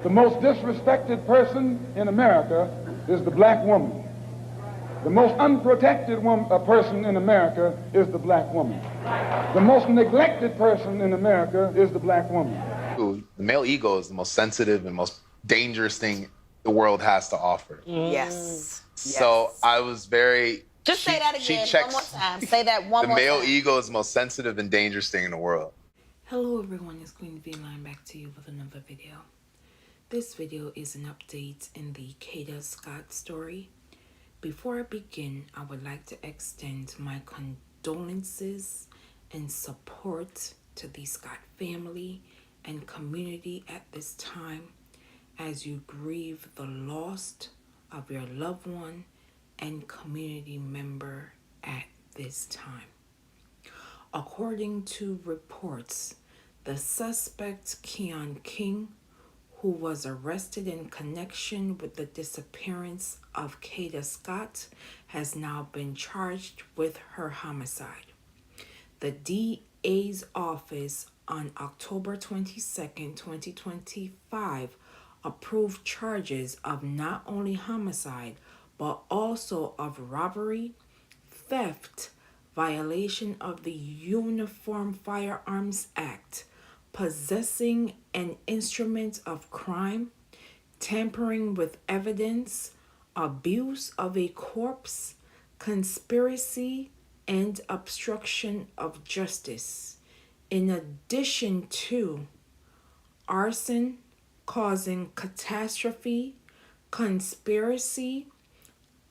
The most disrespected person in America is the black woman. The most unprotected person in America is the black woman. The most neglected person in America is the black woman. The male ego is the most sensitive and most dangerous thing the world has to offer. Yes. So I was very... Just say that again one more time. Say that one more time. The male ego is the most sensitive and dangerous thing in the world. Hello everyone, it's Queen V-Line back to you with another video. This video is an update in the Kada Scott story. Before I begin, I would like to extend my condolences and support to the Scott family and community at this time as you grieve the loss of your loved one and community member at this time. According to reports, the suspect Keon King, who was arrested in connection with the disappearance of Kada Scott, has now been charged with her homicide. The DA's office on October 22nd, 2025, approved charges of not only homicide, but also of robbery, theft, violation of the Uniform Firearms Act, possessing an instrument of crime, tampering with evidence, abuse of a corpse, conspiracy, and obstruction of justice, in addition to arson, causing catastrophe, conspiracy,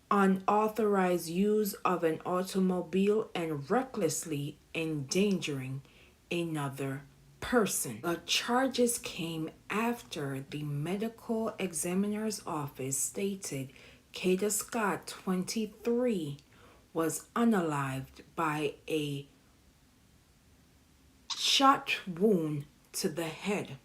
unauthorized use of an automobile, and recklessly endangering another person. The charges came after the medical examiner's office stated Kada Scott 23 was unalived by a shot wound to the head.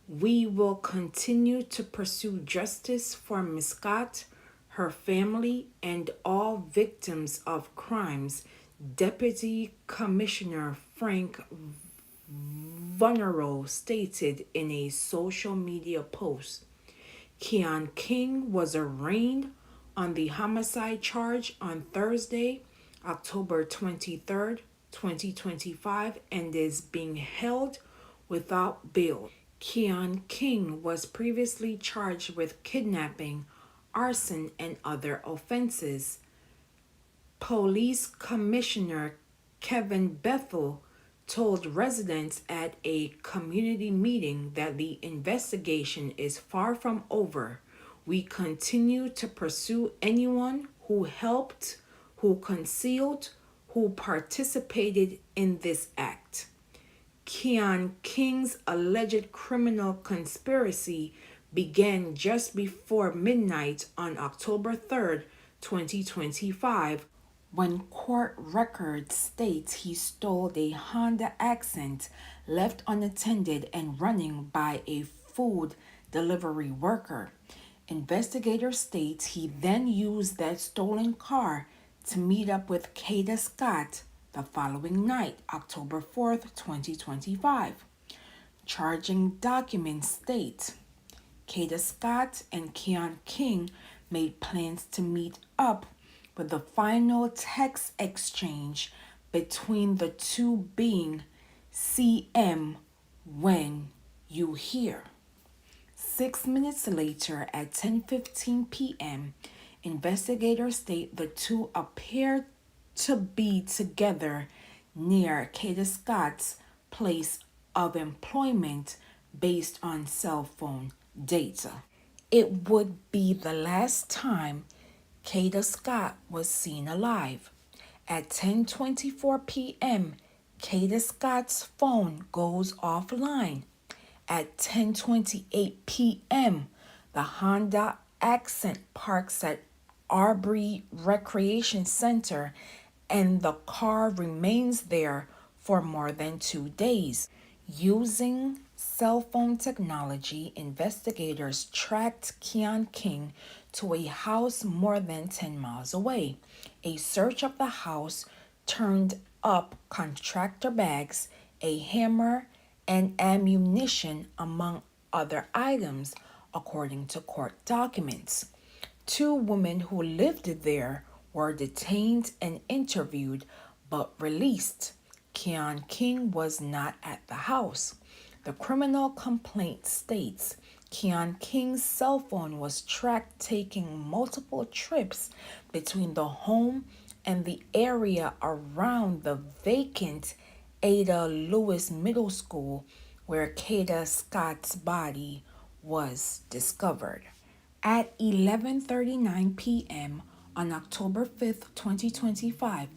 We will continue to pursue justice for Ms. Scott, her family, and all victims of crimes, Deputy Commissioner Frank Vonero stated in a social media post. Keon King was arraigned on the homicide charge on Thursday, October 23rd, 2025, and is being held without bail. Keon King was previously charged with kidnapping, arson, and other offenses. Police Commissioner Kevin Bethel told residents at a community meeting that the investigation is far from over. We continue to pursue anyone who helped, who concealed, who participated in this act. Keon King's alleged criminal conspiracy began just before midnight on October 3rd, 2025, when court records state he stole a Honda Accent left unattended and running by a food delivery worker. Investigators state he then used that stolen car to meet up with Kada Scott the following night, October 4th, 2025. Charging documents state Kada Scott and Keon King made plans to meet up, with the final text exchange between the two being CM when you hear. 6 minutes later at 10:15 p.m., investigators state the two appeared to be together near Kada Scott's place of employment based on cell phone data. It would be the last time Kada Scott was seen alive. At 10:24 p.m., Kada Scott's phone goes offline. At 10:28 p.m., the Honda Accent parks at Arbery Recreation Center, and the car remains there for more than 2 days. Using cell phone technology, investigators tracked Keon King to a house more than 10 miles away. A search of the house turned up contractor bags, a hammer, and ammunition, among other items, according to court documents. 2 women who lived there were detained and interviewed but released. Keon King was not at the house. The criminal complaint states Keon King's cell phone was tracked taking multiple trips between the home and the area around the vacant Ada Lewis Middle School where Kada Scott's body was discovered. At 11:39 p.m. on October 5th, 2025,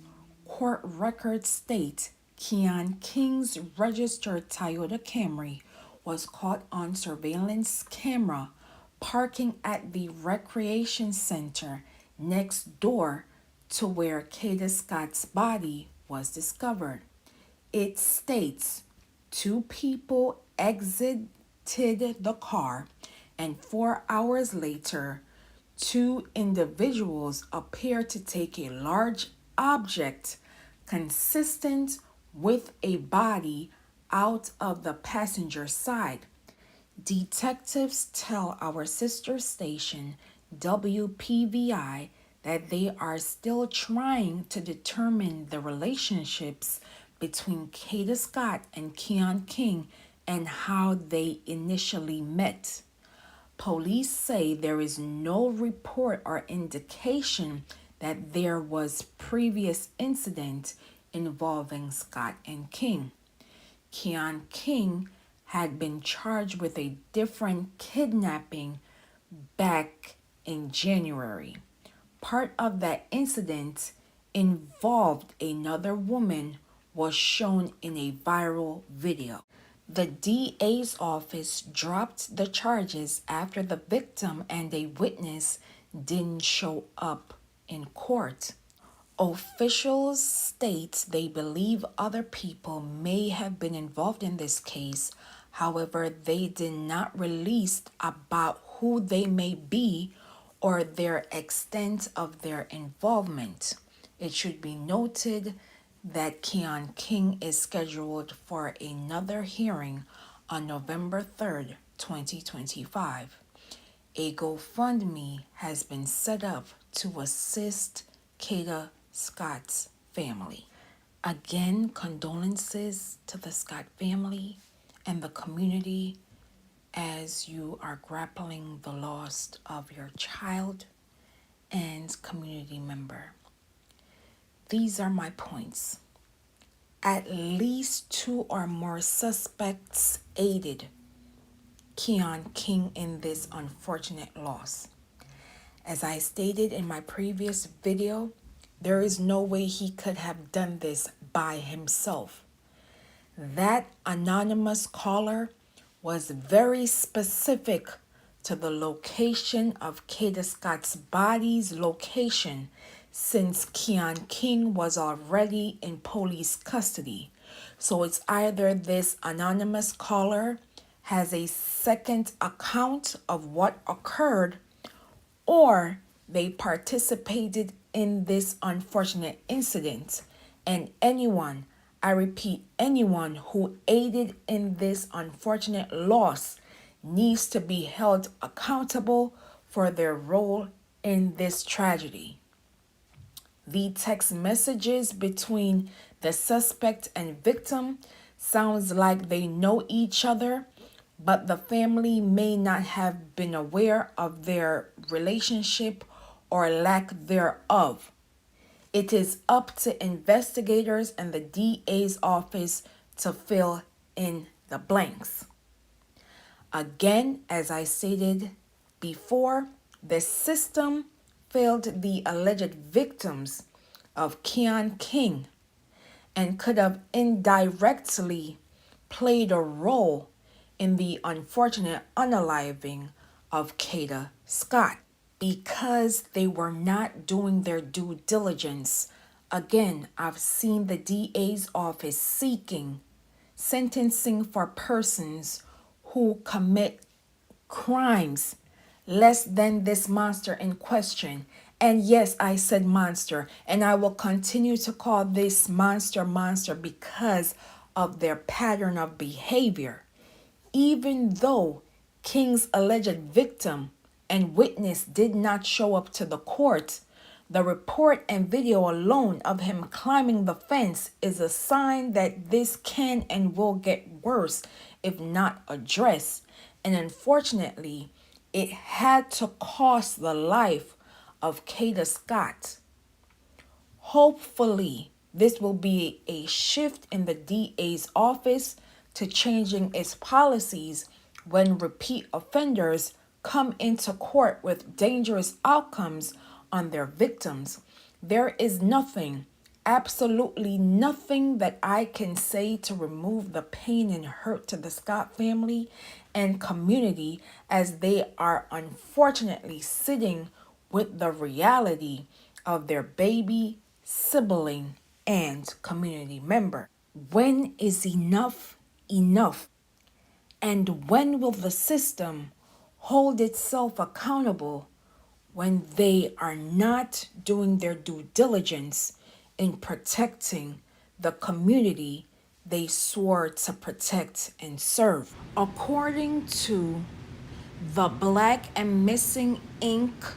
court records state Keon King's registered Toyota Camry was caught on surveillance camera parking at the recreation center next door to where Kada Scott's body was discovered. It states 2 people exited the car, and 4 hours later, 2 individuals appeared to take a large object consistent with a body out of the passenger side. Detectives tell our sister station, WPVI, that they are still trying to determine the relationships between Kada Scott and Keon King and how they initially met. Police say there is no report or indication that there was previous incident involving Scott and King. Keon King had been charged with a different kidnapping back in January. Part of that incident involved another woman was shown in a viral video. The DA's office dropped the charges after the victim and a witness didn't show up in court. Officials state they believe other people may have been involved in this case. However, they did not release about who they may be or their extent of their involvement. It should be noted that Keon King is scheduled for another hearing on November 3rd, 2025. A GoFundMe has been set up to assist Kada Scott's family. Again, condolences to the Scott family and the community as you are grappling the loss of your child and community member. These are my points. At least 2 or more suspects aided Keon King in this unfortunate loss. As I stated in my previous video, there is no way he could have done this by himself. That anonymous caller was very specific to the location of Kada Scott's body's location, since Keon King was already in police custody. So it's either this anonymous caller has a second account of what occurred, or they participated in this unfortunate incident. And anyone, I repeat, anyone who aided in this unfortunate loss needs to be held accountable for their role in this tragedy. The text messages between the suspect and victim sounds like they know each other, but the family may not have been aware of their relationship or lack thereof. It is up to investigators and the DA's office to fill in the blanks. Again, as I stated before, the system failed the alleged victims of Keon King and could have indirectly played a role in the unfortunate unaliving of Kada Scott because they were not doing their due diligence. Again, I've seen the DA's office seeking sentencing for persons who commit crimes less than this monster in question. And yes, I said monster, and I will continue to call this monster because of their pattern of behavior. Even though King's alleged victim and witness did not show up to the court, the report and video alone of him climbing the fence is a sign that this can and will get worse if not addressed. And unfortunately, it had to cost the life of Kada Scott. Hopefully, this will be a shift in the DA's office to changing its policies when repeat offenders come into court with dangerous outcomes on their victims. There is nothing, absolutely nothing that I can say to remove the pain and hurt to the Scott family and community, as they are unfortunately sitting with the reality of their baby, sibling, and community member. When is enough enough? And when will the system hold itself accountable when they are not doing their due diligence in protecting the community they swore to protect and serve? According to the Black and Missing Inc.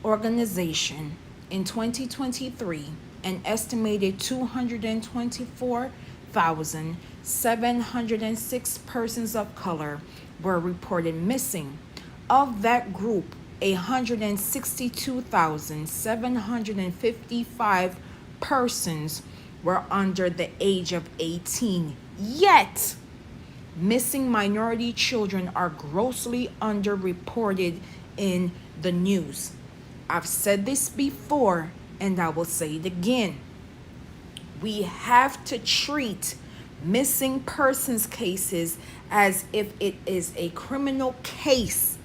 organization, in 2023, an estimated 224,706 persons of color were reported missing. Of that group, 162,755 persons were under the age of 18. Yet, missing minority children are grossly underreported in the news. I've said this before, and I will say it again. We have to treat missing persons cases as if it is a criminal case,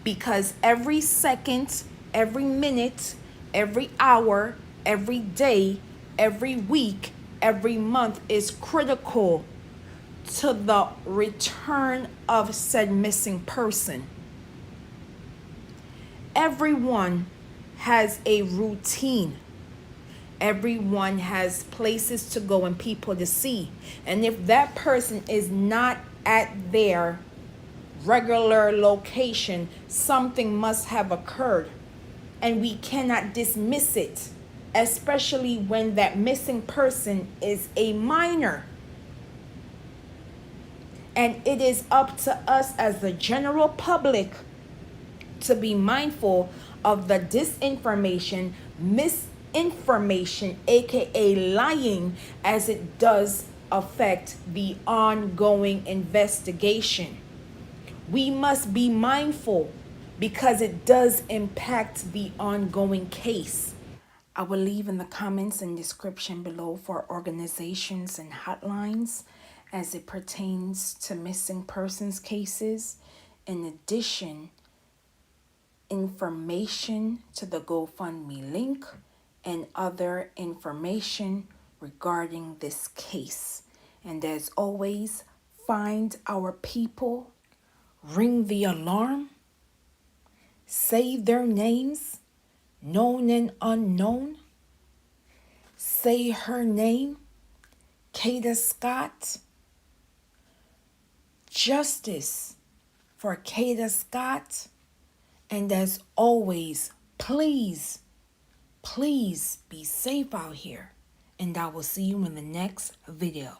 because every second, every minute, every hour, every day, every week, every month is critical to the return of said missing person. Everyone has a routine. Everyone has places to go and people to see. And if that person is not at their regular location, something must have occurred. And we cannot dismiss it, especially when that missing person is a minor. And it is up to us as the general public to be mindful of the disinformation, misinformation, aka lying, as it does affect the ongoing investigation. We must be mindful because it does impact the ongoing case. I will leave in the comments and description below for organizations and hotlines as it pertains to missing persons cases. In addition, information to the GoFundMe link and other information regarding this case. And as always, find our people, ring the alarm, save their names, known and unknown. Say her name, Kada Scott. Justice for Kada Scott. And as always, please, please be safe out here. And I will see you in the next video.